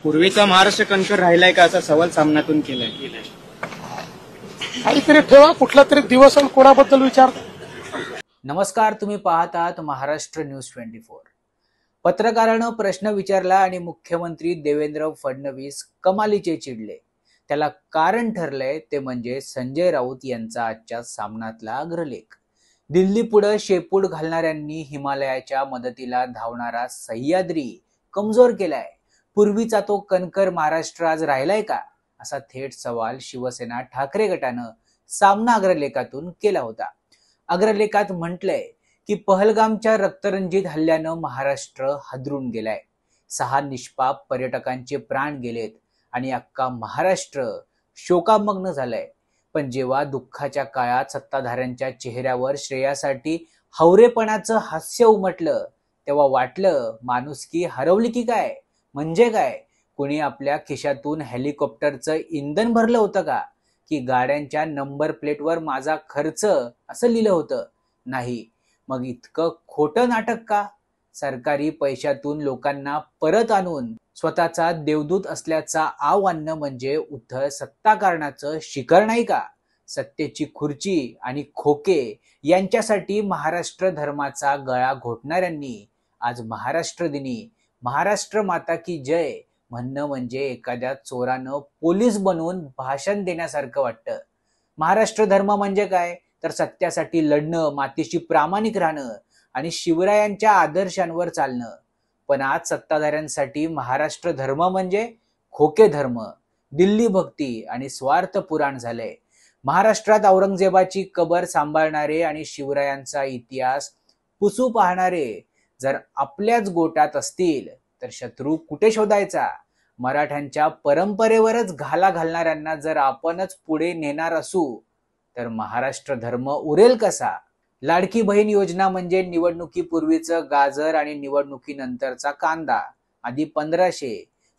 पूर्वीचा महाराष्ट्र कणखर राहिलाय का असा सवाल सामनातून केलाय. काहीतरी ठेवा, कुठला तरी दिवस आणि कोणाबद्दल विचार. नमस्कार, तुम्ही पाहत आहात महाराष्ट्र न्यूज 24. पत्रकारानं प्रश्न विचारला आणि मुख्यमंत्री देवेंद्र फडणवीस कमालीचे चिडले. त्याला कारण ठरलंय ते म्हणजे संजय राऊत यांचा आजच्या सामनातला अग्रलेख. दिल्ली पुढे शेपूट घालणाऱ्यांनी हिमालयाच्या मदतीला धावणारा सह्याद्री कमजोर केलाय. पूर्वीचा तो कणखर महाराष्ट्र आज राहिलाय का, असा थेट सवाल शिवसेना ठाकरे गटानं सामना अग्रलेखातून केला होता. अग्रलेखात म्हटलंय की पहलगामच्या रक्तरंजित हल्ल्यानं महाराष्ट्र हादरून गेलाय. 6 निष्पाप पर्यटकांचे प्राण गेलेत आणि अख्खा महाराष्ट्र शोकामग्न झालाय. पण जेव्हा दुःखाच्या काळात सत्ताधाऱ्यांच्या चेहऱ्यावर श्रेयासाठी हवरेपणाचं हास्य उमटलं, तेव्हा वाटलं माणुसकी हरवली की काय. म्हणजे काय, कुणी आपल्या खिशातून हेलिकॉप्टरचं इंधन भरलं होतं का, की गाड्यांच्या नंबर प्लेटवर माझा खर्च असं लिहिलं होतं? नाही. मग इतकं खोटं नाटक का? सरकारी पैशातून लोकांना परत आणून स्वतःचा देवदूत असल्याचा आव आणणं म्हणजे उथळ सत्ताकारणाचं शिखर नाही का? सत्तेची खुर्ची आणि खोके यांच्यासाठी महाराष्ट्र धर्माचा गळा घोटणाऱ्यांनी आज महाराष्ट्र दिनी महाराष्ट्र माता की जय म्हणणं म्हणजे एखाद्या चोरानं पोलीस बनवून भाषण देण्यासारखं वाटतं. महाराष्ट्र धर्म म्हणजे काय, तर सत्यासाठी लढणं, मातीशी प्रामाणिक राहणं आणि शिवरायांच्या आदर्शांवर चालणं. पण आज सत्ताधाऱ्यांसाठी महाराष्ट्र धर्म म्हणजे खोके धर्म, दिल्ली भक्ती आणि स्वार्थ पुराण झालंय. महाराष्ट्रात औरंगजेबाची कबर सांभाळणारे आणि शिवरायांचा इतिहास पुसू पाहणारे जर आपल्याच गोटात असतील तर शत्रू कुठे शोधायचा? मराठ्यांच्या परंपरेवरच घाला घालणाऱ्यांना जर आपणच पुढे नेणार असू तर महाराष्ट्र धर्म उरेल कसा? लाडकी बहीण योजना म्हणजे निवडणुकीपूर्वीचं गाजर आणि निवडणुकीनंतरचा कांदा. आधी 1500,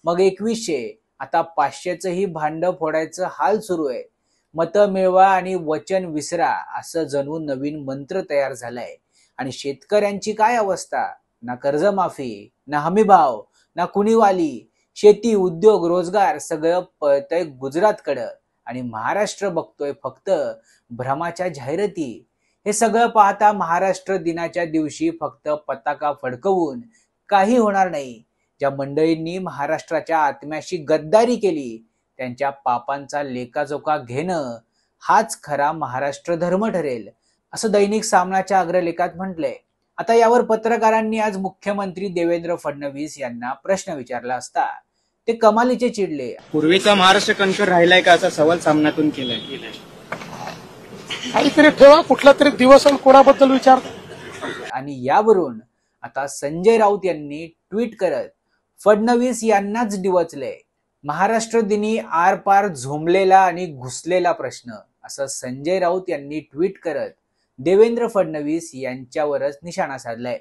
मग 2100, आता 500चंही भांड फोडायचं हाल सुरू आहे. मतं मिळवा आणि वचन विसरा असं जणू नवीन मंत्र तयार झालाय. आणि शेतकऱ्यांची काय अवस्था? ना कर्जमाफी, ना हमीभाव, ना कुणीवाली. शेती, उद्योग, रोजगार सगळं पळतंय गुजरातकडं आणि महाराष्ट्र बघतोय फक्त भ्रमाच्या जाहिराती. हे सगळं पाहता महाराष्ट्र दिनाच्या दिवशी फक्त पताका फडकवून काही होणार नाही. ज्या मंडळींनी महाराष्ट्राच्या आत्म्याशी गद्दारी केली त्यांच्या पापांचा लेखाजोखा घेणं हाच खरा महाराष्ट्र धर्म ठरेल, असं दैनिक सामनाच्या अग्रलेखात म्हटलंय. आता यावर पत्रकारांनी आज मुख्यमंत्री देवेंद्र फडणवीस यांना प्रश्न विचारला असता ते कमालीचे चिडले. पूर्वीचा महाराष्ट्र कणखर राहिलाय का असा सवाल सामनातून केलाय. काहीतरी ठेवा, कुठला तरी दिवस आणि कोणाबद्दल विचार. आणि यावरून आता संजय राऊत यांनी ट्विट करत फडणवीस यांनाच डिवचलंय. महाराष्ट्र दिनी आरपार झोंबलेला आणि घुसलेला प्रश्न, असं संजय राऊत यांनी ट्विट करत देवेंद्र फडणवीस यांच्यावरच निशाणा साधलाय.